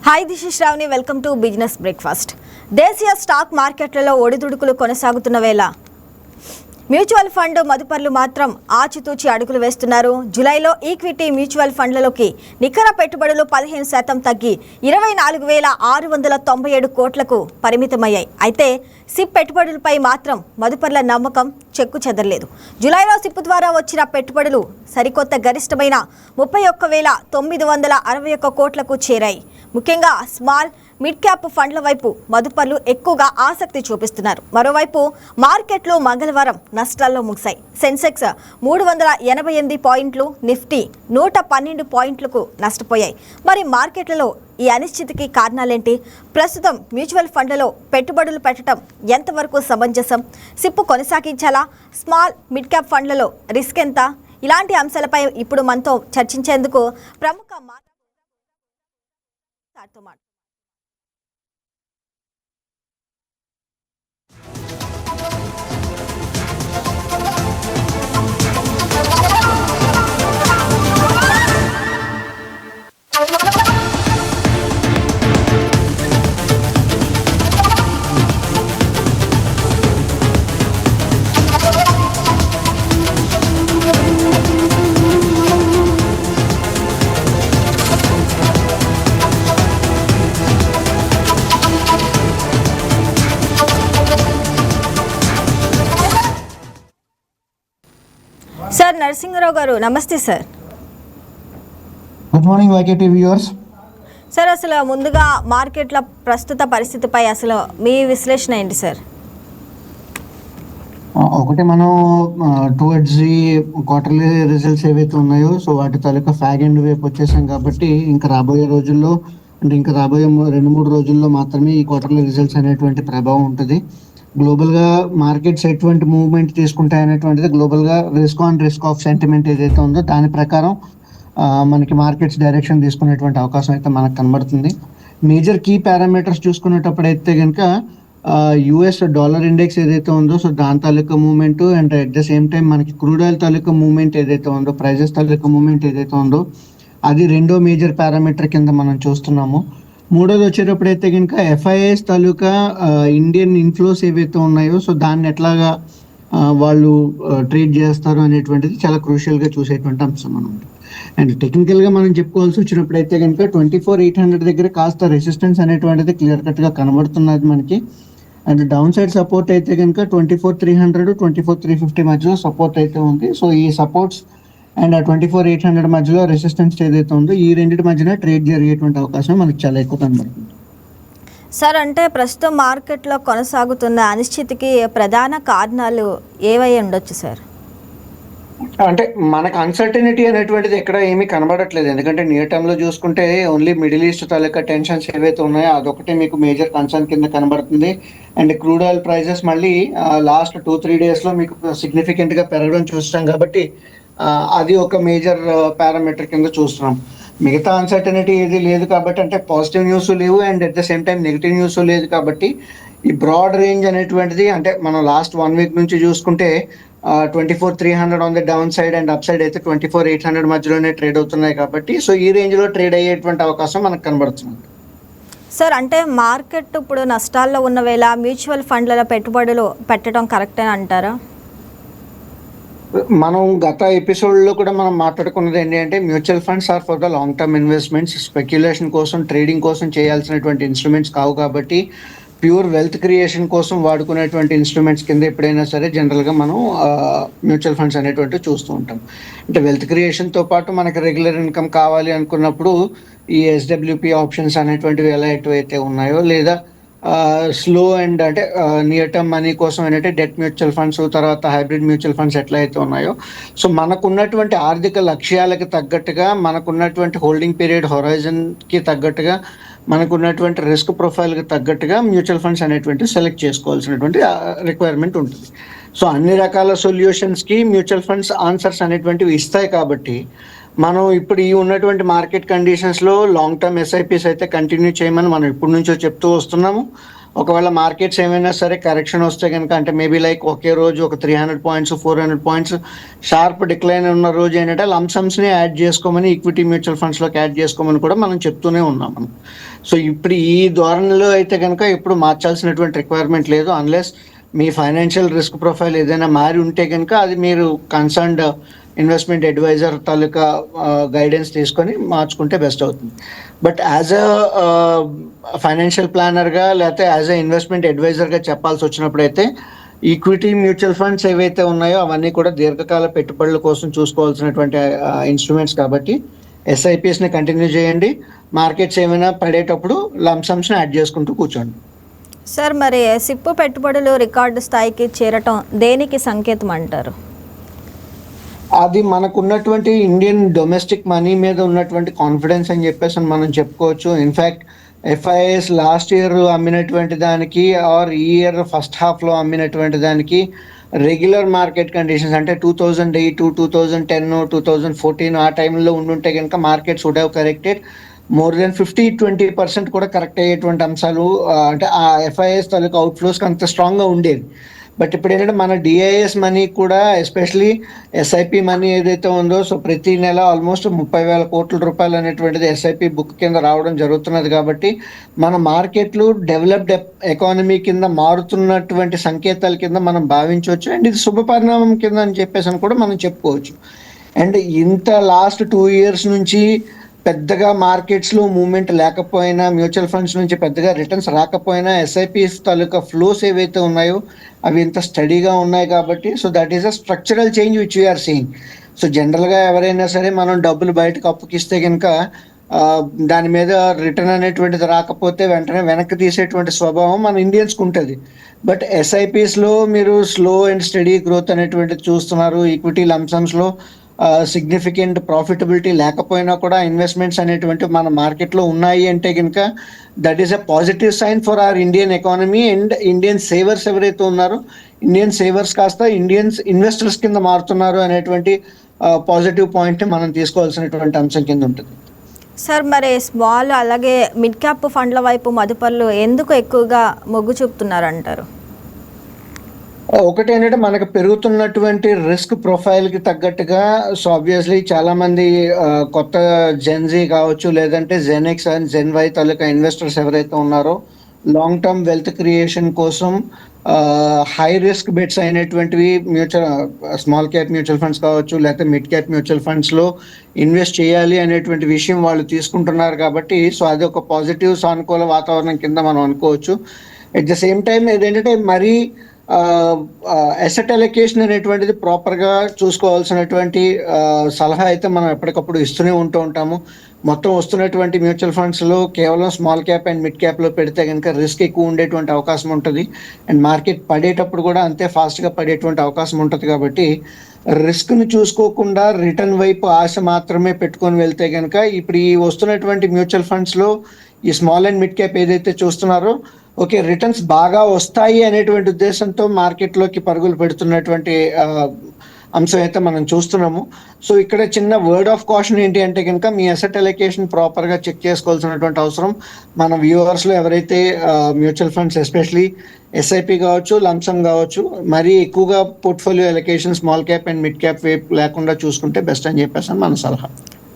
Hi this is Sravani, welcome to business breakfast. దేశీయ stock మార్కెట్లలో ఒడిదుడుకులు కొనసాగుతున్న వేళ మ్యూచువల్ ఫండ్ మదుపర్లు మాత్రం ఆచితూచి అడుగులు వేస్తున్నారు. జూలైలో ఈక్విటీ మ్యూచువల్ ఫండ్లలోకి నికర పెట్టుబడులు 15% తగ్గి 24,697 కోట్లకు పరిమితమయ్యాయి. అయితే సిప్ పెట్టుబడులపై మాత్రం మదుపర్ల నమ్మకం చెక్కు చెదరలేదు. జూలైలో సిప్ ద్వారా వచ్చిన పెట్టుబడులు సరికొత్త గరిష్టమైన 31,961 కోట్లకు చేరాయి. ముఖ్యంగా స్మాల్ మిడ్ క్యాప్ ఫండ్ల వైపు మదుపర్లు ఎక్కువగా ఆసక్తి చూపిస్తున్నారు. మరోవైపు మార్కెట్లు మంగళవారం నష్టాల్లో ముగిశాయి. సెన్సెక్స్ 388 పాయింట్లు, నిఫ్టీ 112 పాయింట్లకు నష్టపోయాయి. మరి మార్కెట్లలో ఈ అనిశ్చితికి కారణాలేంటి? ప్రస్తుతం మ్యూచువల్ ఫండ్లలో పెట్టుబడులు పెట్టడం ఎంతవరకు సమంజసం? సిప్పు కొనసాగించాలా? స్మాల్ మిడ్ క్యాప్ ఫండ్లలో రిస్క్ ఎంత? ఇలాంటి అంశాలపై ఇప్పుడు మనతో చర్చించేందుకు ప్రముఖ సార్ నరసింహరావు గారు, నమస్తే sir. Good morning YKT viewers. Sir, అసలు ముందుగా మార్కెట్ల ప్రస్తుత పరిస్థితిపై అసలు మీ విశ్లేషణ ఏంటి సార్? ఒకటి, మనం టువర్డ్స్ ది క్వార్టర్లీ రిజల్ట్స్ ఏవైతే ఉన్నాయో సో వాటి తాలూకా ఫ్యాగ్ ఎండ్ వైపు వచ్చేసాం కాబట్టి ఇంకా రాబోయే రోజుల్లో ఇంకా రాబోయే 2-3 రోజుల్లో మాత్రమే ఈ క్వార్టర్లీ రిజల్ట్స్ అనేటువంటి ప్రభావం ఉంటుంది. గ్లోబల్గా మార్కెట్స్ ఎటువంటి మూవ్మెంట్ తీసుకుంటాయి అనేటువంటిది గ్లోబల్గా రిస్క్ ఆఫ్ సెంటిమెంట్ ఏదైతే ఉందో దాని ప్రకారం మనకి మార్కెట్స్ డైరెక్షన్ తీసుకునేటువంటి అవకాశం అయితే మనకు కనబడుతుంది. మేజర్ కీ పారామీటర్స్ చూసుకునేటప్పుడు అయితే కనుక యుఎస్ డాలర్ ఇండెక్స్ ఏదైతే ఉందో సో దాని తాలూకా movement and at the same time మనకి క్రూడ్ ఆయిల్ తాలూకా మూవ్మెంట్ ఏదైతే ఉందో, ప్రైజెస్ తాలూకా మూవ్మెంట్ ఏదైతే ఉందో అది రెండో మేజర్ పారామీటర్ కింద మనం చూస్తున్నాము. మూడోది వచ్చేటప్పుడు అయితే కనుక ఎఫ్ఐఎస్ తాలూకా ఇండియన్ ఇన్ఫ్లోస్ ఏవైతే ఉన్నాయో సో దాన్ని ఎట్లాగా వాళ్ళు ట్రీట్ చేస్తారు అనేటువంటిది చాలా క్రూషియల్గా చూసేటువంటి అంశం అనమాట. అండ్ టెక్నికల్గా మనం చెప్పుకోవాల్సి వచ్చినప్పుడు అయితే కనుక 24,800 దగ్గర కాస్త రెసిస్టెన్స్ అనేటువంటిది క్లియర్ కట్గా కనబడుతున్నది మనకి. అండ్ డౌన్ సైడ్ సపోర్ట్ అయితే కనుక 24,300, 24,350 మధ్యలో సపోర్ట్ అయితే ఉంది. సో ఈ సపోర్ట్స్ అండ్ ఆ 24,800 మధ్యలో రెసిస్టెన్స్ ఏదైతే ఉందో ఈ రెండింటి మధ్యన ట్రేడ్ జరిగేటువంటి అవకాశం మనకి చాలా ఎక్కువ కనబడుతుంది. సార్, అంటే ప్రస్తుతం మార్కెట్లో కొనసాగుతున్న అనిశ్చితికి ప్రధాన కారణాలు ఏవై ఉండొచ్చు సార్? అంటే మనకు అన్సర్టనిటీ అనేటువంటిది ఎక్కడ ఏమీ కనబడట్లేదు. ఎందుకంటే నియర్ టర్మ్ లో చూసుకుంటే ఓన్లీ మిడిల్ ఈస్ట్ తాలూకా టెన్షన్స్ ఏవైతే ఉన్నాయో అదొకటి మీకు మేజర్ కన్సర్న్ కింద కనబడుతుంది. అండ్ క్రూడ్ ఆయిల్ ప్రైజెస్ మళ్ళీ లాస్ట్ 2-3 days లో మీకు సిగ్నిఫికెంట్ గా పెరగడం చూస్తాం కాబట్టి అది ఒక మేజర్ పారామీటర్ కింద చూస్తున్నాం. మిగతా అన్సర్టనిటీ ఏది లేదు కాబట్టి, అంటే పాజిటివ్ న్యూస్ లేవు and at the same time negative news లేదు కాబట్టి ఈ బ్రాడ్ రేంజ్ అనేటువంటిది, అంటే మనం లాస్ట్ 1 week నుంచి చూసుకుంటే 24,300 on the down side and up side అయితే 24,800 మధ్యలోనే ట్రేడ్ అవుతున్నాయి కాబట్టి సో ఈ రేంజ్ లో ట్రేడ్ అయ్యేటువంటి అవకాశం మనకు కనబడుతుంది. సార్, అంటే మార్కెట్ ఇప్పుడు నష్టాల్లో ఉన్న వేళ మ్యూచువల్ ఫండ్లలో పెట్టుబడులు పెట్టడం కరెక్టే అంటారా? మనం గత ఎపిసోడ్లో కూడా మనం మాట్లాడుకున్నది ఏంటంటే mutual funds are for the long term investments, speculation కోసం ట్రేడింగ్ కోసం చేయాల్సినటువంటి ఇన్స్ట్రుమెంట్స్ కావు కాబట్టి ప్యూర్ వెల్త్ క్రియేషన్ కోసం వాడుకునేటువంటి ఇన్స్ట్రుమెంట్స్ కింద ఎప్పుడైనా సరే జనరల్గా మనం మ్యూచువల్ ఫండ్స్ అనేటువంటివి చూస్తూ ఉంటాం. అంటే వెల్త్ క్రియేషన్తో పాటు మనకి రెగ్యులర్ ఇన్కమ్ కావాలి అనుకున్నప్పుడు ఈ ఎస్డబ్ల్యూపీ ఆప్షన్స్ అనేటువంటివి ఎలా ఎటువైతే ఉన్నాయో, లేదా స్లో అండ్ అంటే నియర్ టర్మ్ మనీ కోసం ఏంటంటే డెట్ మ్యూచువల్ ఫండ్స్, తర్వాత హైబ్రిడ్ మ్యూచువల్ ఫండ్స్ ఎట్లా అయితే ఉన్నాయో సో మనకున్నటువంటి ఆర్థిక లక్ష్యాలకు తగ్గట్టుగా, మనకున్నటువంటి హోల్డింగ్ పీరియడ్ హొరైజన్కి తగ్గట్టుగా, మనకున్నటువంటి రిస్క్ ప్రొఫైల్కి తగ్గట్టుగా మ్యూచువల్ ఫండ్స్ అనేటువంటి సెలెక్ట్ చేసుకోవాల్సినటువంటి రిక్వైర్మెంట్ ఉంటుంది. సో అన్ని రకాల సొల్యూషన్స్కి మ్యూచువల్ ఫండ్స్ ఆన్సర్స్ అనేటువంటివి ఇస్తాయి కాబట్టి మనం ఇప్పుడు ఈ ఉన్నటువంటి మార్కెట్ కండిషన్స్లో లాంగ్ టర్మ్ ఎస్ఐపిస్ అయితే కంటిన్యూ చేయమని మనం ఇప్పటి నుంచో చెప్తూ వస్తున్నాము. ఒకవేళ మార్కెట్స్ ఏమైనా సరే కరెక్షన్ వస్తే కనుక, అంటే మేబీ లైక్ ఒకే రోజు ఒక 300 పాయింట్స్ 400 పాయింట్స్ షార్ప్ డిక్లైన్ ఉన్న రోజు ఏంటంటే లంసమ్స్ని యాడ్ చేసుకోమని, ఈక్విటీ మ్యూచువల్ ఫండ్స్లోకి యాడ్ చేసుకోమని కూడా మనం చెప్తూనే ఉన్నాం మనం. సో ఇప్పుడు ఈ ధోరణిలో అయితే కనుక ఇప్పుడు మార్చాల్సినటువంటి రిక్వైర్మెంట్ లేదు, అన్లెస్ మీ ఫైనాన్షియల్ రిస్క్ ప్రొఫైల్ ఏదైనా మారి ఉంటే కనుక అది మీరు కన్సర్న్డ్ ఇన్వెస్ట్మెంట్ అడ్వైజర్ తాలూకా గైడెన్స్ తీసుకొని మార్చుకుంటే బెస్ట్ అవుతుంది. బట్ యాజ్ అ ఫైనాన్షియల్ ప్లానర్గా లేకపోతే యాజ్ అ ఇన్వెస్ట్మెంట్ అడ్వైజర్గా చెప్పాల్సి వచ్చినప్పుడైతే ఈక్విటీ మ్యూచువల్ ఫండ్స్ ఏవైతే ఉన్నాయో అవన్నీ కూడా దీర్ఘకాల పెట్టుబడుల కోసం చూసుకోవాల్సినటువంటి ఇన్స్ట్రుమెంట్స్ కాబట్టి ఎస్ఐపిఎస్ని కంటిన్యూ చేయండి. మార్కెట్స్ ఏమైనా పడేటప్పుడు లంసమ్స్ని యాడ్ చేసుకుంటూ కూర్చోండి. సార్, మరి సిప్పు పెట్టుబడులు రికార్డు స్థాయికి చేరటం దేనికి సంకేతం అంటారు? అది మనకున్నటువంటి ఇండియన్ డొమెస్టిక్ మనీ మీద ఉన్నటువంటి కాన్ఫిడెన్స్ అని చెప్పేసి మనం చెప్పుకోవచ్చు. ఇన్ఫ్యాక్ట్ ఎఫ్ఐఎస్ లాస్ట్ ఇయర్ అమ్మినటువంటి దానికి ఆర్ ఈ ఇయర్ ఫస్ట్ హాఫ్లో అమ్మినటువంటి దానికి రెగ్యులర్ మార్కెట్ కండిషన్స్ అంటే 2008, 2010, 2014 ఆ టైంలో ఉండుంటే కనుక markets would have corrected more than 50-20% కూడా కరెక్ట్ అయ్యేటువంటి అంశాలు, అంటే ఆ ఎఫ్ఐఎస్ తాలూకు అవుట్ఫ్లోస్కి అంత స్ట్రాంగ్గా ఉండేది. బట్ ఇప్పుడు ఏంటంటే మన డిఐఎస్ మనీ కూడా, ఎస్పెషలీ ఎస్ఐపి మనీ ఏదైతే ఉందో, సో ప్రతి నెల ఆల్మోస్ట్ 30,000 కోట్ల రూపాయలు అనేటువంటిది ఎస్ఐపి బుక్ కింద రావడం జరుగుతున్నది. కాబట్టి మన మార్కెట్లు డెవలప్డ్ ఎకానమీ కింద మారుతున్నటువంటి సంకేతాల కింద మనం భావించవచ్చు, అండ్ ఇది శుభ పరిణామం కింద అని చెప్పేసి అని కూడా మనం చెప్పుకోవచ్చు. అండ్ ఇంత లాస్ట్ 2 years నుంచి పెద్దగా మార్కెట్స్లో మూవ్మెంట్ లేకపోయినా, మ్యూచువల్ ఫండ్స్ నుంచి పెద్దగా రిటర్న్స్ రాకపోయినా, ఎస్ఐపిస్ తాలూకా ఫ్లోస్ ఏవైతే ఉన్నాయో అవి ఇంత స్టడీగా ఉన్నాయి కాబట్టి, so that is a structural change which we are seeing. So జనరల్గా ఎవరైనా సరే మనం డబ్బులు బయటకు అప్పుకిస్తే కనుక దాని మీద రిటర్న్ అనేటువంటిది రాకపోతే వెంటనే వెనక్కి తీసేటువంటి స్వభావం మన ఇండియన్స్కి ఉంటుంది. బట్ ఎస్ఐపిస్లో మీరు స్లో అండ్ స్టడీ గ్రోత్ అనేటువంటిది చూస్తున్నారు. ఈక్విటీ లంసమ్స్లో సిగ్నిఫికెంట్ ప్రాఫిటబిలిటీ లేకపోయినా కూడా ఇన్వెస్ట్మెంట్స్ అనేటువంటి మన మార్కెట్లో ఉన్నాయి అంటే కనుక that is a positive sign for our Indian economy. And Indian savers ఎవరైతే ఉన్నారో, ఇండియన్ సేవర్స్ కాస్త ఇండియన్స్ ఇన్వెస్టర్స్ కింద మారుతున్నారు అనేటువంటి పాజిటివ్ పాయింట్ని మనం తీసుకోవాల్సినటువంటి అంశం కింద ఉంటుంది. సార్, మరి స్మాల్ అలాగే మిడ్ క్యాప్ ఫండ్ల వైపు మదుపర్లు ఎందుకు ఎక్కువగా మొగ్గు చూపుతున్నారు అంటారు? ఒకటి ఏంటంటే మనకు పెరుగుతున్నటువంటి రిస్క్ ప్రొఫైల్కి తగ్గట్టుగా, సో ఆబ్వియస్లీ చాలామంది కొత్త జెన్జీ కావచ్చు, లేదంటే జెన్ఎక్స్ అండ్ జెన్వై తాలూకా ఇన్వెస్టర్స్ ఎవరైతే ఉన్నారో లాంగ్ టర్మ్ వెల్త్ క్రియేషన్ కోసం హై రిస్క్ బెట్స్ అయినటువంటివి స్మాల్ క్యాప్ మ్యూచువల్ ఫండ్స్ కావచ్చు, లేకపోతే మిడ్ క్యాప్ మ్యూచువల్ ఫండ్స్లో ఇన్వెస్ట్ చేయాలి అనేటువంటి విషయం వాళ్ళు తీసుకుంటున్నారు కాబట్టి, సో అది ఒక పాజిటివ్ సానుకూల వాతావరణం కింద మనం అనుకోవచ్చు. ఎట్ ద సేమ్ టైం ఏదేంటంటే మరీ అసెట్ అలొకేషన్ అనేటువంటిది ప్రాపర్గా చూసుకోవాల్సినటువంటి సలహా అయితే మనం ఎప్పటికప్పుడు ఇస్తూనే ఉంటాము. మొత్తం వస్తున్నటువంటి మ్యూచువల్ ఫండ్స్లో కేవలం స్మాల్ క్యాప్ అండ్ మిడ్ క్యాప్లో పెడితే కనుక రిస్క్ ఎక్కువ ఉండేటువంటి అవకాశం ఉంటుంది, అండ్ మార్కెట్ పడేటప్పుడు కూడా అంతే ఫాస్ట్గా పడేటువంటి అవకాశం ఉంటుంది. కాబట్టి రిస్క్ని చూసుకోకుండా రిటర్న్ వైపు ఆశ మాత్రమే పెట్టుకొని వెళ్తే కనుక ఇప్పుడు ఈ వస్తున్నటువంటి మ్యూచువల్ ఫండ్స్లో ఈ స్మాల్ అండ్ మిడ్ క్యాప్ ఏదైతే చూస్తున్నారో, ఓకే రిటర్న్స్ బాగా వస్తాయి అనేటువంటి ఉద్దేశంతో మార్కెట్లోకి పరుగులు పెడుతున్నటువంటి అంశం అయితే మనం చూస్తున్నాము. సో ఇక్కడ చిన్న వర్డ్ ఆఫ్ కాషన్ ఏంటి అంటే కనుక మీ అసెట్ అలొకేషన్ ప్రాపర్గా చెక్ చేసుకోవాల్సినటువంటి అవసరం మన వ్యూవర్స్లో ఎవరైతే మ్యూచువల్ ఫండ్స్ ఎస్పెషలీ ఎస్ఐపి కావచ్చు, లంసమ్ కావచ్చు, మరీ ఎక్కువగా portfolio allocation small cap and mid cap వైపు లేకుండా చూసుకుంటే బెస్ట్ అని చెప్పేసి మన సలహా.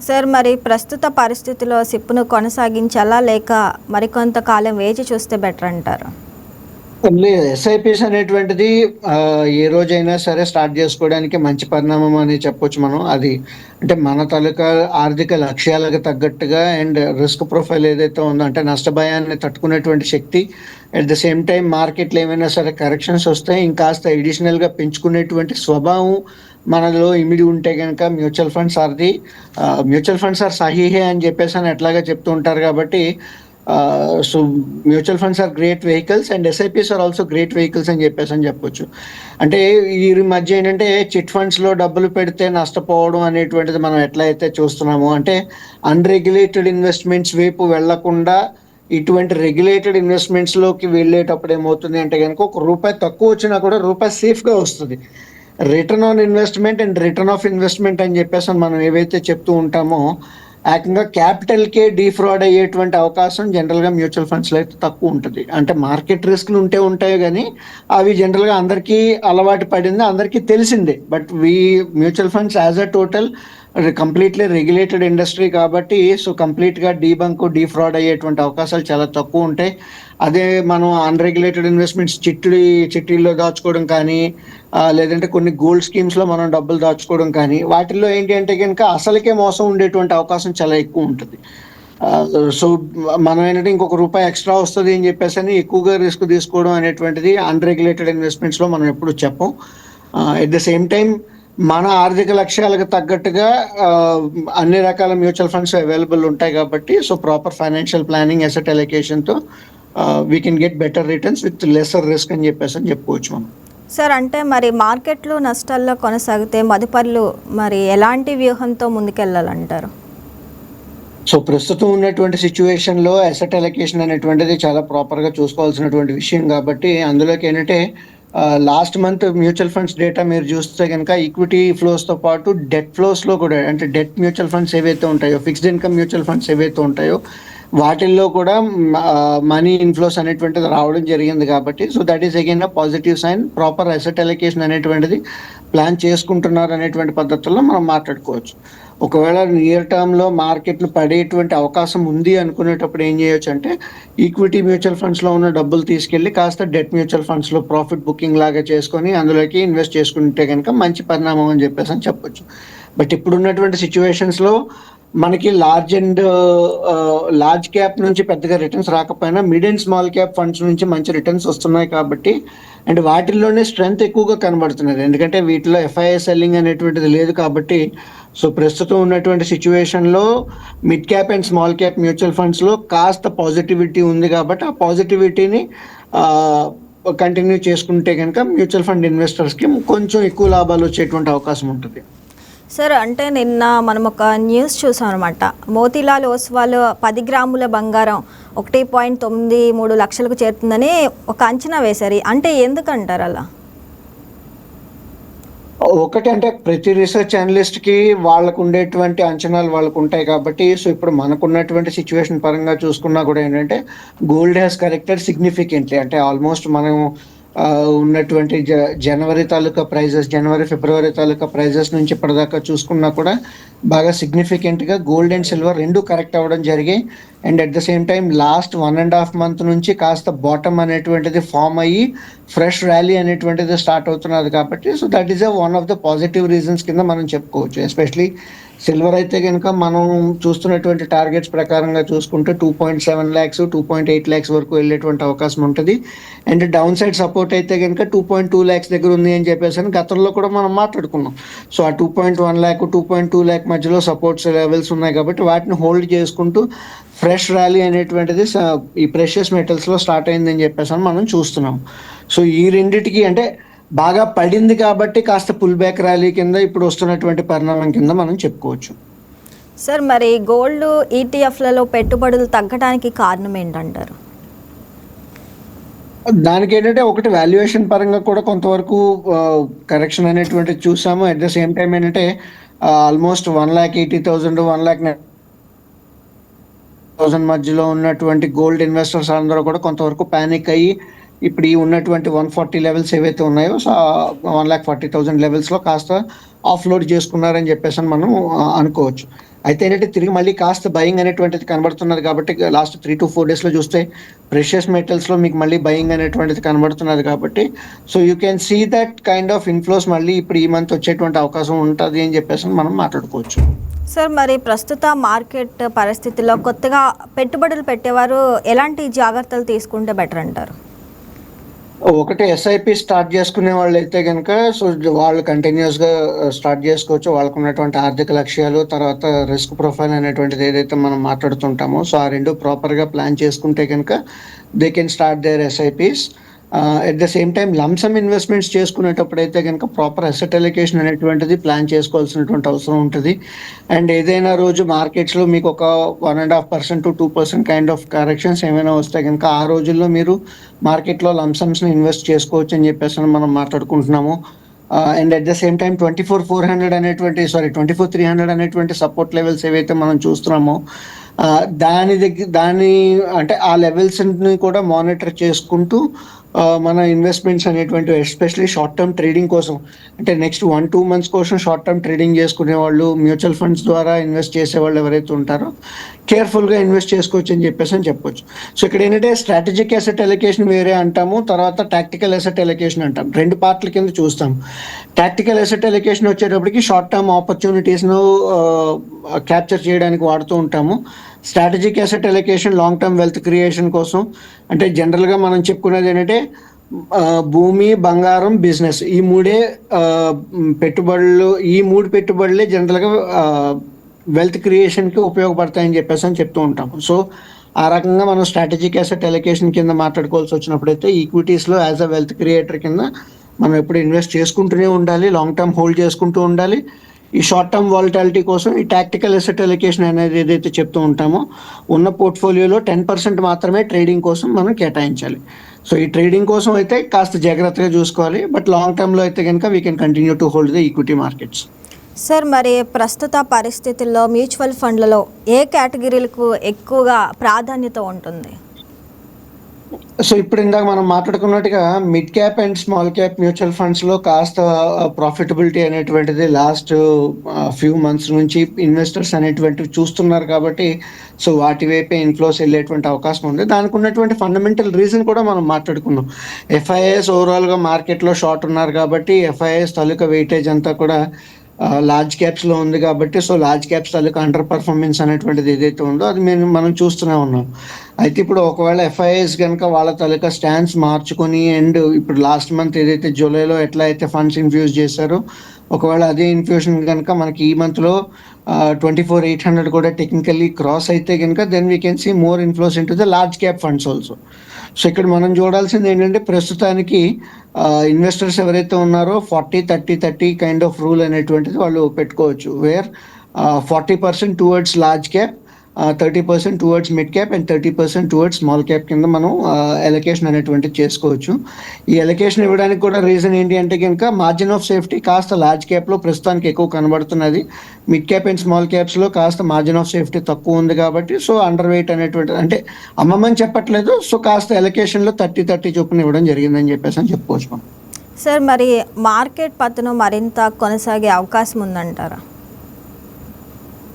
సార్, మరి ప్రస్తుత పరిస్థితిలో సిప్ను కొనసాగించాలా లేక మరికొంతకాలం వేచి చూస్తే బెటర్ అంటారు? ఎస్ఐపిస్ అనేటువంటిది ఏ రోజైనా సరే స్టార్ట్ చేసుకోవడానికి మంచి పరిణామం అని చెప్పొచ్చు మనం. అది అంటే మన తాలూకా ఆర్థిక లక్ష్యాలకు తగ్గట్టుగా అండ్ రిస్క్ ప్రొఫైల్ ఏదైతే ఉందో, అంటే నష్టభయాన్ని తట్టుకునేటువంటి శక్తి, అట్ ద సేమ్ టైం మార్కెట్లో ఏమైనా సరే కరెక్షన్స్ వస్తాయి ఇంకాస్త ఎడిషనల్గా పెంచుకునేటువంటి స్వభావం మనలో ఇమిడి ఉంటే కనుక మ్యూచువల్ ఫండ్స్ ఆర్ సహీహే అని చెప్పేసి అని ఎట్లాగా చెప్తూ ఉంటారు. కాబట్టి so mutual funds are great vehicles and SIPs are also great vehicles అని చెప్పేసి అని చెప్పొచ్చు. అంటే ఈ మధ్య ఏంటంటే చిట్ ఫండ్స్లో డబ్బులు పెడితే నష్టపోవడం అనేటువంటిది మనం ఎట్లా అయితే చూస్తున్నామో, అంటే అన్రెగ్యులేటెడ్ ఇన్వెస్ట్మెంట్స్ వైపు వెళ్లకుండా ఇటువంటి రెగ్యులేటెడ్ ఇన్వెస్ట్మెంట్స్లోకి వెళ్ళేటప్పుడు ఏమవుతుంది అంటే కనుక ₹1 తక్కువ వచ్చినా కూడా రూపాయి సేఫ్గా వస్తుంది. Return on investment and return of investment అని చెప్పేసి మనం ఏవైతే చెప్తూ ఉంటామో, ఏకంగా క్యాపిటల్కే డీఫ్రాడ్ అయ్యేటువంటి అవకాశం జనరల్గా మ్యూచువల్ ఫండ్స్లో అయితే తక్కువ ఉంటుంది. అంటే మార్కెట్ రిస్క్లు ఉంటాయి కానీ అవి జనరల్గా అందరికీ అలవాటు పడింది, అందరికీ తెలిసిందే. But mutual funds as a total completely regulated industry కాబట్టి సో కంప్లీట్గా డీఫ్రాడ్ అయ్యేటువంటి అవకాశాలు చాలా తక్కువ ఉంటాయి. అదే మనం అన్రెగ్యులేటెడ్ ఇన్వెస్ట్మెంట్స్ చిట్టీల్లో దాచుకోవడం కానీ లేదంటే కొన్ని గోల్డ్ స్కీమ్స్లో మనం డబ్బులు దాచుకోవడం కానీ వాటిల్లో ఏంటి అంటే కనుక అసలుకే మోసం ఉండేటువంటి అవకాశం చాలా ఎక్కువ ఉంటుంది. సో మనం ఏంటంటే ఇంకొక రూపాయి ఎక్స్ట్రా వస్తుంది అని చెప్పేసి అని ఎక్కువగా రిస్క్ తీసుకోవడం అనేటువంటిది అన్రెగ్యులేటెడ్ ఇన్వెస్ట్మెంట్స్లో మనం ఎప్పుడు చెప్పం. ఎట్ ద సేమ్ టైం మన ఆర్థిక లక్ష్యాలకు తగ్గట్టుగా అన్ని రకాల మ్యూచువల్ ఫండ్స్ అవైలబుల్ ఉంటాయి కాబట్టి so proper financial planning, asset అలొకేషన్తో we can get better returns with lesser risk అని చెప్పుకోవచ్చు మనం. సార్ అంటే మరి మార్కెట్లు నష్టాల్లో కొనసాగితే మదుపర్లు మరి ఎలాంటి వ్యూహంతో ముందుకెళ్ళాలంటారు? సో ప్రస్తుతం ఉన్నటువంటి సిచ్యువేషన్లో అసెట్ అలొకేషన్ అనేటువంటిది చాలా ప్రాపర్గా చూసుకోవాల్సినటువంటి విషయం కాబట్టి అందులోకి ఏంటంటే last month mutual funds data మీరు చూస్తే కనుక ఈక్విటీ ఫ్లోస్తో పాటు డెట్ ఫ్లోస్లో కూడా, అంటే డెట్ మ్యూచువల్ ఫండ్స్ ఏవైతే ఉంటాయో, ఫిక్స్డ్ ఇన్కమ్ మ్యూచువల్ ఫండ్స్ ఏవైతే ఉంటాయో వాటిల్లో కూడా మనీ ఇన్ఫ్లోస్ అనేటువంటిది రావడం జరిగింది కాబట్టి so that is again a positive sign. Proper asset allocation అనేటువంటిది ప్లాన్ చేసుకుంటున్నారు అనేటువంటి పద్ధతుల్లో మనం మాట్లాడుకోవచ్చు. ఒకవేళ నియర్ టర్మ్లో మార్కెట్లు పడేటువంటి అవకాశం ఉంది అనుకునేటప్పుడు ఏం చేయొచ్చు అంటే ఈక్విటీ మ్యూచువల్ ఫండ్స్లో ఉన్న డబ్బులు తీసుకెళ్ళి కాస్త డెట్ మ్యూచువల్ ఫండ్స్లో ప్రాఫిట్ బుకింగ్ లాగా చేసుకొని అందులోకి ఇన్వెస్ట్ చేసుకుంటే కనుక మంచి పరిణామం అని చెప్పొచ్చు. బట్ ఇప్పుడున్నటువంటి సిచ్యువేషన్స్లో మనకి లార్జ్ క్యాప్ నుంచి పెద్దగా రిటర్న్స్ రాకపోయినా mid and small cap funds నుంచి మంచి రిటర్న్స్ వస్తున్నాయి కాబట్టి అండ్ వాటిల్లోనే స్ట్రెంగ్త్ ఎక్కువగా కనబడుతున్నది. ఎందుకంటే వీటిలో ఎఫ్ఐఐ సెల్లింగ్ అనేటువంటిది లేదు కాబట్టి సో ప్రస్తుతం ఉన్నటువంటి సిచ్యువేషన్లో mid cap and small cap mutual ఫండ్స్లో కాస్త పాజిటివిటీ ఉంది కాబట్టి ఆ పాజిటివిటీని కంటిన్యూ చేసుకుంటే కనుక మ్యూచువల్ ఫండ్ ఇన్వెస్టర్స్కి కొంచెం ఎక్కువ లాభాలు వచ్చేటువంటి అవకాశం ఉంటుంది. సార్ అంటే నిన్న మనం ఒక న్యూస్ చూసాం అనమాట. మోతీలాల్ ఓస్వాల్ 10 గ్రాముల బంగారం 1.93 లక్షలకు చేరుతుందని ఒక అంచనా వేశారు. అంటే ఎందుకంటారు అలా? ఒకటి అంటే ప్రతి రీసెర్చ్ అనలిస్ట్కి వాళ్ళకు ఉండేటువంటి అంచనాలు వాళ్ళకు ఉంటాయి కాబట్టి సో ఇప్పుడు మనకున్నటువంటి సిచ్యువేషన్ పరంగా చూసుకున్నా కూడా ఏంటంటే గోల్డ్ హ్యాస్ కరెక్టెడ్ సిగ్నిఫికెంట్లీ. అంటే ఆల్మోస్ట్ మనం ఉన్నటువంటి జనవరి తాలూకా ప్రైజెస్, జనవరి ఫిబ్రవరి తాలూకా ప్రైజెస్ నుంచి ఇప్పటిదాకా చూసుకున్నా కూడా బాగా సిగ్నిఫికెంట్గా గోల్డ్ అండ్ సిల్వర్ రెండు కరెక్ట్ అవ్వడం జరిగాయి. And at the same time last 1.5 month నుంచి కాస్త బాటమ్ అనేటువంటిది ఫామ్ అయ్యి ఫ్రెష్ ర్యాలీ అనేటువంటిది స్టార్ట్ అవుతున్నది కాబట్టి so that is one of the positive reasons కింద మనం చెప్పుకోవచ్చు. ఎస్పెషలీ సిల్వర్ అయితే కనుక మనం చూస్తున్నటువంటి టార్గెట్స్ ప్రకారంగా చూసుకుంటే 2.7 lakhs 2.8 lakhs వరకు వెళ్ళేటువంటి అవకాశం ఉంటుంది. అండ్ డౌన్ సైడ్ సపోర్ట్ అయితే కనుక 2.2 lakhs దగ్గర ఉంది అని చెప్పేసి గతంలో కూడా మనం మాట్లాడుకున్నాం. సో ఆ 2.1 lakh 2.2 lakh మధ్యలో సపోర్ట్స్ లెవెల్స్ ఉన్నాయి కాబట్టి వాటిని హోల్డ్ చేసుకుంటూ ఫ్రెష్ ర్యాలీ అనేటువంటిది ఈ ప్రెషియస్ మెటల్స్లో స్టార్ట్ అయిందని చెప్పేసి మనం చూస్తున్నాం. సో ఈ రెండిటికి అంటే బాగా పడింది కాబట్టి కాస్త పుల్ బ్యాక్ ర్యాలీ కింద ఇప్పుడు వస్తున్నటువంటి పరిణామం కింద మనం చెప్పుకోవచ్చు. సార్ మరి గోల్డ్ ఈటీఎఫ్లలో పెట్టుబడులు తగ్గడానికి కారణం ఏంటంటారు? దానికి ఏంటంటే ఒకటి వాల్యుయేషన్ పరంగా కూడా కొంతవరకు కరెక్షన్ అనేటువంటిది చూసాము. అట్ ద సేమ్ టైం ఏంటంటే ఆల్మోస్ట్ 1,80,000 1,90,000 మధ్యలో ఉన్నటువంటి గోల్డ్ ఇన్వెస్టర్స్ అందరూ కూడా కొంతవరకు ప్యానిక్ అయ్యి ఇప్పుడు ఈ ఉన్నటువంటి 140 లెవెల్స్ ఏవైతే ఉన్నాయో సో 1,40,000 లెవెల్స్లో కాస్త ఆఫ్లోడ్ చేసుకున్నారని చెప్పేసి మనం అనుకోవచ్చు. అయితే ఏంటంటే తిరిగి మళ్ళీ కాస్త బయింగ్ అనేటువంటిది కనబడుతున్నది కాబట్టి లాస్ట్ 3 to 4 daysలో చూస్తే ప్రెషియస్ మెటల్స్లో మీకు మళ్ళీ బయింగ్ అనేటువంటిది కనబడుతున్నది కాబట్టి so you can see that kind of inflows మళ్ళీ ఇప్పుడు ఈ మంత్ వచ్చేటువంటి అవకాశం ఉంటుంది అని చెప్పేసి మనం మాట్లాడుకోవచ్చు. సార్ మరి ప్రస్తుత మార్కెట్ పరిస్థితుల్లో కొత్తగా పెట్టుబడులు పెట్టేవారు ఎలాంటి జాగ్రత్తలు తీసుకుంటే బెటర్ అంటారు? ఒకటి ఎస్ఐపి స్టార్ట్ చేసుకునే వాళ్ళు అయితే కనుక సో వాళ్ళు కంటిన్యూస్గా స్టార్ట్ చేసుకోవచ్చు. వాళ్ళకు ఉన్నటువంటి ఆర్థిక లక్ష్యాలు తర్వాత రిస్క్ ప్రొఫైల్ అనేటువంటిది ఏదైతే మనం మాట్లాడుతుంటామో సో ఆ రెండు ప్రాపర్గా ప్లాన్ చేసుకుంటే కనుక they can start their SIPs. At the same time lump sum investments చేసుకునేటప్పుడు అయితే కనుక ప్రాపర్ అసెట్ అలొకేషన్ అనేటువంటిది ప్లాన్ చేసుకోవాల్సినటువంటి అవసరం ఉంటుంది. అండ్ ఏదైనా రోజు మార్కెట్స్లో మీకు ఒక 1.5% to 2% కైండ్ ఆఫ్ కరెక్షన్స్ ఏమైనా వస్తే కనుక ఆ రోజుల్లో మీరు మార్కెట్లో లంసమ్స్ని ఇన్వెస్ట్ చేసుకోవచ్చు అని చెప్పేసి మనం మాట్లాడుకుంటున్నాము. And at the same time 24,400 అనేటువంటి 24,300 అనేటువంటి సపోర్ట్ లెవెల్స్ ఏవైతే మనం చూస్తున్నామో దాని అంటే ఆ లెవెల్స్ని కూడా మానిటర్ చేసుకుంటూ మన ఇన్వెస్ట్మెంట్స్ అనేటువంటి ఎస్పెషలీ షార్ట్ టర్మ్ ట్రేడింగ్ కోసం, అంటే నెక్స్ట్ 1-2 మంత్స్ కోసం షార్ట్ టర్మ్ ట్రేడింగ్ చేసుకునే వాళ్ళు, మ్యూచువల్ ఫండ్స్ ద్వారా ఇన్వెస్ట్ చేసే వాళ్ళు ఎవరైతే ఉంటారో కేర్ఫుల్గా ఇన్వెస్ట్ చేసుకోవచ్చు అని చెప్పొచ్చు. సో ఇక్కడ ఏంటంటే స్ట్రాటజిక్ అసెట్ అలొకేషన్ వేరే అంటాము, తర్వాత టాక్టికల్ అసెట్ అలొకేషన్ అంటాం. 2 పార్ట్ల కింద చూస్తాం. టాక్టికల్ అసెట్ అలొకేషన్ వచ్చేటప్పటికి షార్ట్ టర్మ్ ఆపర్చునిటీస్ను క్యాప్చర్ చేయడానికి వాడుతూ ఉంటాము. Strategic asset allocation long term wealth creation కోసం, అంటే జనరల్గా మనం చెప్పుకునేది ఏంటంటే భూమి, బంగారం, బిజినెస్, ఈ మూడు పెట్టుబడులే జనరల్గా వెల్త్ క్రియేషన్కి ఉపయోగపడతాయని చెప్తూ ఉంటాం. సో ఆ రకంగా మనం స్ట్రాటజిక్ అసెట్ అలొకేషన్ కింద మాట్లాడుకోవాల్సి వచ్చినప్పుడైతే ఈక్విటీస్లో యాజ్ అ వెల్త్ క్రియేటర్ కింద మనం ఎప్పుడు ఇన్వెస్ట్ చేసుకుంటూనే ఉండాలి, లాంగ్ టర్మ్ హోల్డ్ చేసుకుంటూ ఉండాలి. ఈ షార్ట్ టర్మ్ వాలటాలిటీ కోసం ఈ టాక్టికల్ అసెట్ అలొకేషన్ అనేది ఏదైతే చెప్తూ ఉంటామో ఉన్న పోర్ట్ఫోలియోలో 10% మాత్రమే ట్రేడింగ్ కోసం మనం కేటాయించాలి. సో ఈ ట్రేడింగ్ కోసం అయితే కాస్త జాగ్రత్తగా చూసుకోవాలి, బట్ లాంగ్ టర్మ్లో అయితే కనుక we can continue to hold the equity markets. Sir, మరి ప్రస్తుత పరిస్థితుల్లో మ్యూచువల్ ఫండ్లలో ఏ కేటగిరీలకు ఎక్కువగా ప్రాధాన్యత ఉంటుంది? సో ఇప్పుడు ఇందాక మనం మాట్లాడుకున్నట్టుగా mid cap and small cap mutual ఫండ్స్లో కాస్త ప్రాఫిటబిలిటీ అనేటువంటిది లాస్ట్ ఫ్యూ మంత్స్ నుంచి ఇన్వెస్టర్స్ అనేటువంటివి చూస్తున్నారు కాబట్టి సో వాటి వైపే ఇన్ఫ్లోస్ వెళ్ళేటువంటి అవకాశం ఉంది. దానికి ఉన్నటువంటి ఫండమెంటల్ రీజన్ కూడా మనం మాట్లాడుకున్నాం. ఎఫ్ఐఐఎస్ ఓవరాల్గా మార్కెట్లో షార్ట్ ఉన్నారు కాబట్టి ఎఫ్ఐఐఎస్ తాలూకా వెయిటేజ్ అంతా కూడా లార్జ్ క్యాప్స్లో ఉంది కాబట్టి సో లార్జ్ క్యాప్స్ తాలూకా అండర్ పర్ఫార్మెన్స్ అనేటువంటిది ఏదైతే ఉందో అది మనం చూస్తూనే ఉన్నాం. అయితే ఇప్పుడు ఒకవేళ ఎఫ్ఐఎస్ కనుక వాళ్ళ తాలూకా స్టాండ్స్ మార్చుకొని అండ్ ఇప్పుడు లాస్ట్ మంత్ ఏదైతే జూలైలో ఎట్లా అయితే ఫండ్స్ ఇన్ఫ్యూజ్ చేశారో ఒకవేళ అదే ఇన్ఫ్యూషన్ కనుక మనకి ఈ మంత్లో 24,800 కూడా టెక్నికల్లీ క్రాస్ అయితే కనుక then we can see more inflows into the large cap funds also. So ఇక్కడ మనం చూడాల్సింది ఏంటంటే ప్రస్తుతానికి ఇన్వెస్టర్స్ ఎవరైతే ఉన్నారో 40-30-30 కైండ్ ఆఫ్ రూల్ అనేటువంటిది వాళ్ళు పెట్టుకోవచ్చు, where 40% towards large cap, 30% towards mid cap and 30% towards small cap కింద మనం ఎలొకేషన్ అనేటువంటిది చేసుకోవచ్చు. ఈ ఎలొకేషన్ ఇవ్వడానికి కూడా రీజన్ ఏంటి అంటే కనుక మార్జిన్ ఆఫ్ సేఫ్టీ కాస్త లార్జ్ క్యాప్లో ప్రస్తుతానికి ఎక్కువ కనబడుతున్నది, మిడ్ క్యాప్ అండ్ స్మాల్ క్యాప్స్లో కాస్త మార్జిన్ ఆఫ్ సేఫ్టీ తక్కువ ఉంది కాబట్టి సో అండర్ వెయిట్ అనేటువంటిది, అంటే అమ్మమని చెప్పట్లేదు, సో కాస్త ఎలొకేషన్లో 30-30 చొప్పున ఇవ్వడం జరిగిందని చెప్పుకోవచ్చు మనం. సార్, మరి మార్కెట్ పతనం మరింత కొనసాగే అవకాశం ఉందంటారా?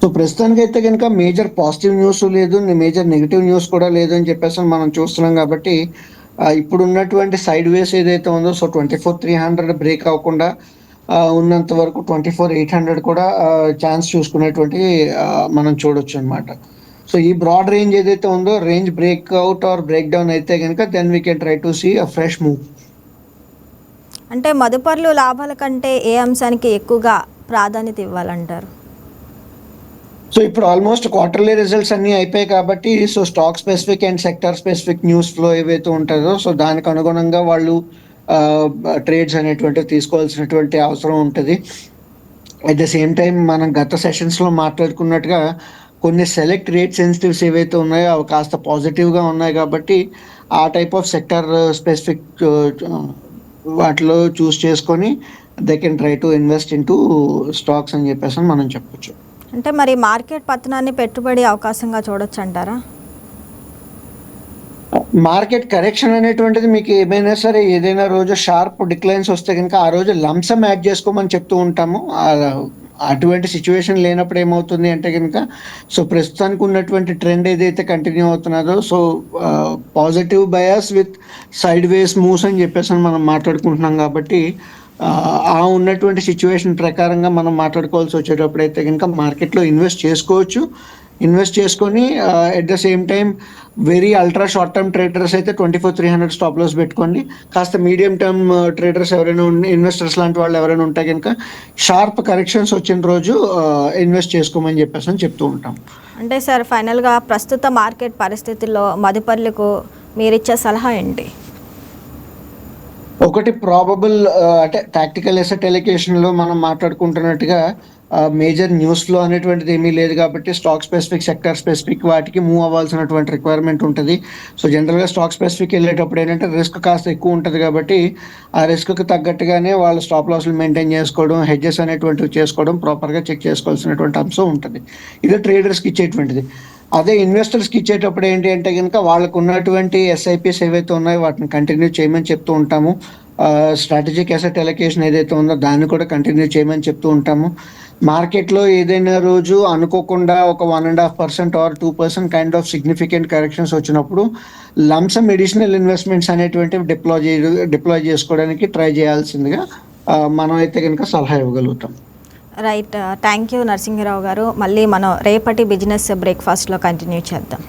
సో ప్రస్తుతానికి అయితే కనుక మేజర్ పాజిటివ్ న్యూస్ లేదు, మేజర్ నెగిటివ్ న్యూస్ కూడా లేదు అని మనం చూస్తున్నాం కాబట్టి ఇప్పుడు ఉన్నటువంటి సైడ్ వేస్ ఏదైతే ఉందో సో 24,300 బ్రేక్ అవ్వకుండా ఉన్నంత వరకు 24,800 కూడా ఛాన్స్ చూసుకునేటువంటి మనం చూడొచ్చు అనమాట. సో ఈ బ్రాడ్ రేంజ్ ఏదైతే ఉందో range break out or break down అయితే కనుక then we can try to see a fresh move. అంటే మదుపర్లు లాభాల కంటే ఏ అంశానికి ఎక్కువగా ప్రాధాన్యత ఇవ్వాలంటారు? సో ఇప్పుడు ఆల్మోస్ట్ క్వార్టర్లీ రిజల్ట్స్ అన్నీ అయిపోయాయి కాబట్టి so stock specific and sector specific news flow ఏవైతే ఉంటుందో సో దానికి అనుగుణంగా వాళ్ళు ట్రేడ్స్ అనేటువంటివి తీసుకోవాల్సినటువంటి అవసరం ఉంటుంది. అట్ ద సేమ్ టైం మనం గత సెషన్స్లో మాట్లాడుకున్నట్టుగా కొన్ని సెలెక్ట్ రేట్ సెన్సిటివ్స్ ఏవైతే ఉన్నాయో అవి కాస్త పాజిటివ్గా ఉన్నాయి కాబట్టి ఆ టైప్ ఆఫ్ సెక్టర్ స్పెసిఫిక్ వాటిలో చూస్ చేసుకొని they can try to invest in to stocks అని మనం చెప్పొచ్చు. అంటే మరి మార్కెట్ పతనాన్ని పెట్టుబడి అవకాశంగా చూడొచ్చు అంటారా? మార్కెట్ కరెక్షన్ అనేటువంటిది మీకు ఏమైనా సరే ఏదైనా రోజు షార్ప్ డిక్లైన్స్ వస్తే కనుక ఆ రోజు లంసమ్ యాడ్ చేసుకోమని చెప్తూ ఉంటాము. అటువంటి సిచ్యువేషన్ లేనప్పుడు ఏమవుతుంది అంటే కనుక సో ప్రస్తుతానికి ఉన్నటువంటి ట్రెండ్ ఏదైతే కంటిన్యూ అవుతున్నదో so positive bias with sideways moves అని మనం మాట్లాడుకుంటున్నాం కాబట్టి ఆ ఉన్నటువంటి సిచ్యువేషన్ ప్రకారంగా మనం మాట్లాడుకోవాల్సి వచ్చేటప్పుడు అయితే కనుక మార్కెట్లో ఇన్వెస్ట్ చేసుకోవచ్చు. ఇన్వెస్ట్ చేసుకొని at the same time very ultra short term traders అయితే 24,300 స్టాప్ లాస్ పెట్టుకోండి. కాస్త మీడియం టర్మ్ ట్రేడర్స్ ఎవరైనా ఇన్వెస్టర్స్ లాంటి వాళ్ళు ఎవరైనా ఉంటే కనుక షార్ప్ కరెక్షన్స్ వచ్చిన రోజు ఇన్వెస్ట్ చేసుకోమని చెప్తూ ఉంటాం. అంటే సార్, ఫైనల్గా ప్రస్తుత మార్కెట్ పరిస్థితుల్లో మదుపర్లకు మీరిచ్చే సలహా ఏంటి? ఒకటి ప్రాబబుల్ అంటే టాక్టికల్ అసెట్ అలొకేషన్లో మనం మాట్లాడుకుంటున్నట్టుగా మేజర్ న్యూస్ ఫ్లో అనేటువంటిది ఏమీ లేదు కాబట్టి స్టాక్ స్పెసిఫిక్, సెక్టర్ స్పెసిఫిక్ వాటికి మూవ్ అవ్వాల్సినటువంటి రిక్వైర్మెంట్ ఉంటుంది. సో జనరల్గా స్టాక్ స్పెసిఫిక్ వెళ్ళేటప్పుడు ఏంటంటే రిస్క్ కాస్త ఎక్కువ ఉంటుంది కాబట్టి ఆ రిస్క్కి తగ్గట్టుగానే వాళ్ళు స్టాప్ లాస్లు మెయింటైన్ చేసుకోవడం, హెడ్జెస్ అనేటువంటివి చేసుకోవడం, ప్రాపర్గా చెక్ చేసుకోవాల్సినటువంటి అంశం ఉంటుంది. ఇది ట్రేడర్స్కి ఇచ్చేటువంటిది. అదే ఇన్వెస్టర్స్కి ఇచ్చేటప్పుడు ఏంటి అంటే కనుక వాళ్ళకు ఉన్నటువంటి ఎస్ఐపిస్ ఏవైతే ఉన్నాయో వాటిని కంటిన్యూ చేయమని చెప్తూ ఉంటాము. స్ట్రాటజిక్ అసెట్ అలొకేషన్ ఏదైతే ఉందో దాన్ని కూడా కంటిన్యూ చేయమని చెప్తూ ఉంటాము. మార్కెట్లో ఏదైనా రోజు అనుకోకుండా ఒక 1.5% or 2% kind of significant corrections వచ్చినప్పుడు లంసమ్ ఎడిషనల్ ఇన్వెస్ట్మెంట్స్ అనేటువంటివి డిప్లాయ్ చేసుకోవడానికి ట్రై చేయాల్సిందిగా మనం అయితే కనుక సలహా ఇవ్వగలుగుతాం. రైట్, థ్యాంక్ యూ నరసింహరావు గారు. మళ్ళీ మనం రేపటి బిజినెస్ బ్రేక్ఫాస్ట్లో కంటిన్యూ చేద్దాం.